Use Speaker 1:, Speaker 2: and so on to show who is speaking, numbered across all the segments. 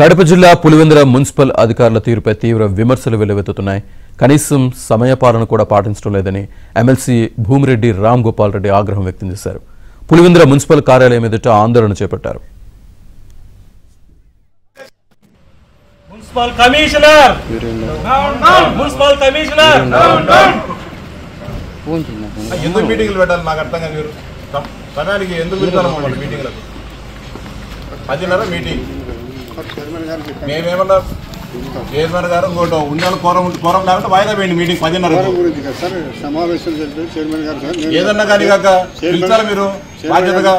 Speaker 1: కడప జిల్లా పులివెందుల మున్సిపల్ అధికారుల తీరుపై తీవ్ర విమర్శలు వెల్లువెత్తుతున్నాయి. కనీసం సమయపాలన కూడా పాటించడం లేదని ఎమ్మెల్సీ భూమిరెడ్డి రామ్ గోపాల్ రెడ్డి ఆగ్రహం వ్యక్తం చేశారు. పులివెందుల మున్సిపల్ కార్యాలయం ఎదుట ఆందోళన చేపట్టారు.
Speaker 2: మున్సిపల్ కమిషనర్
Speaker 3: ఎందుకు మీటింగ్లు పెట్టాలి నాకు అర్థం కాదు. మీరు సమయానికి ఎందుకు పెడతారు మీటింగ్లకు? 10:30 మీటింగ్. మేమేమన్నా చైర్మన్ గారు ఇంకోటి ఉండాలి, కోరం లేకపోతే వాయిదా వేయండి మీటింగ్ 10:30. ఏదన్నా కానీ కాక పిలిచారా మీరు బాధ్యతగా?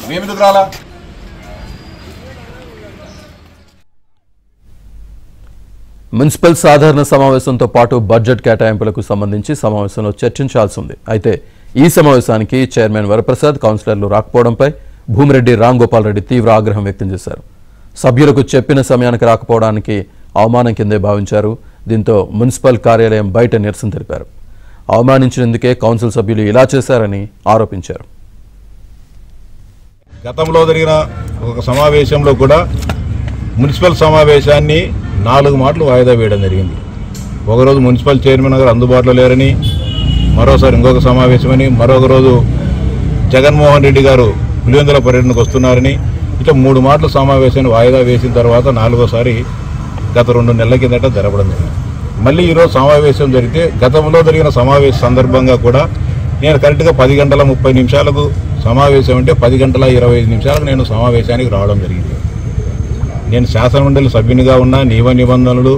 Speaker 3: మేమెందుకు రాలా?
Speaker 1: మున్సిపల్ సాధారణ సమావేశంతో పాటు బడ్జెట్ కేటాయింపులకు సంబంధించి సమావేశంలో చర్చించాల్సి ఉంది. అయితే ఈ సమావేశానికి చైర్మన్ వరప్రసాద్, కౌన్సిలర్లు రాకపోవడంపై భూమిరెడ్డి రామ్ గోపాల్ రెడ్డి తీవ్ర ఆగ్రహం వ్యక్తం చేశారు. సభ్యులకు చెప్పిన సమయానికి రాకపోవడానికి అవమానం కిందే భావించారు. దీంతో మున్సిపల్ కార్యాలయం బయట నిరసన తెలిపారు. అవమానించినందుకే కౌన్సిల్ సభ్యులు ఇలా చేశారని ఆరోపించారు.
Speaker 3: గతంలో జరిగిన ఒక సమావేశంలో కూడా మున్సిపల్ సమావేశాన్ని 4 మాటలు వాయిదా వేయడం జరిగింది. ఒకరోజు మున్సిపల్ చైర్మన్ గారు అందుబాటులో లేరని, మరోసారి ఇంకొక సమావేశమని, మరొక రోజు జగన్మోహన్ రెడ్డి గారు పులివెందుల పర్యటనకు వస్తున్నారని, ఇట్లా 3 మాటలు సమావేశాన్ని వాయిదా వేసిన తర్వాత 4వసారి గత 2 నెలల కిందట జరపడం జరిగింది. మళ్ళీ ఈరోజు సమావేశం జరిగితే గతంలో జరిగిన సమావేశ సందర్భంగా కూడా నేను కరెక్ట్గా 10:30 సమావేశం అంటే 10:25 నేను సమావేశానికి రావడం జరిగింది. నేను శాసనమండలి సభ్యునిగా ఉన్న నియమ నిబంధనలు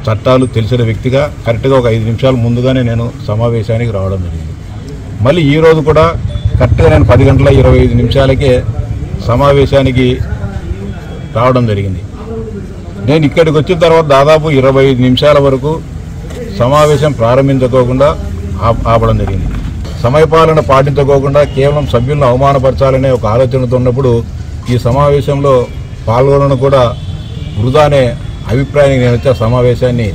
Speaker 3: చట్టాలు తెలిసిన వ్యక్తిగా కరెక్ట్గా ఒక 5 నిమిషాలు ముందుగానే నేను సమావేశానికి రావడం జరిగింది. మళ్ళీ ఈరోజు కూడా కరెక్ట్గా నేను 10:25 సమావేశానికి రావడం జరిగింది. నేను ఇక్కడికి వచ్చిన తర్వాత దాదాపు 25 నిమిషాల వరకు సమావేశం ప్రారంభించుకోకుండా ఆపడం జరిగింది. సమయపాలన పాటించుకోకుండా కేవలం సభ్యులను అవమానపరచాలనే ఒక ఆలోచనతో ఉన్నప్పుడు ఈ సమావేశంలో పాల్గొనడం కూడా వృధానే అభిప్రాయానికి నేను వచ్చే సమావేశాన్ని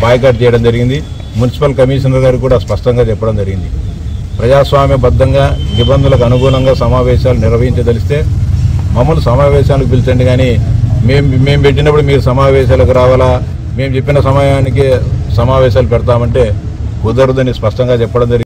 Speaker 3: బాయ్కాట్ చేయడం జరిగింది. మున్సిపల్ కమిషనర్ గారు కూడా స్పష్టంగా చెప్పడం జరిగింది. ప్రజాస్వామ్యబద్ధంగా నిబంధనలకు అనుగుణంగా సమావేశాలు నిర్వహించదలిస్తే మమ్మల్ని సమావేశాలకు పిలిచండి, కానీ మేము పెట్టినప్పుడు మీరు సమావేశాలకు రావాలా, మేము చెప్పిన సమయానికి సమావేశాలు పెడతామంటే కుదరదని స్పష్టంగా చెప్పడం జరిగింది.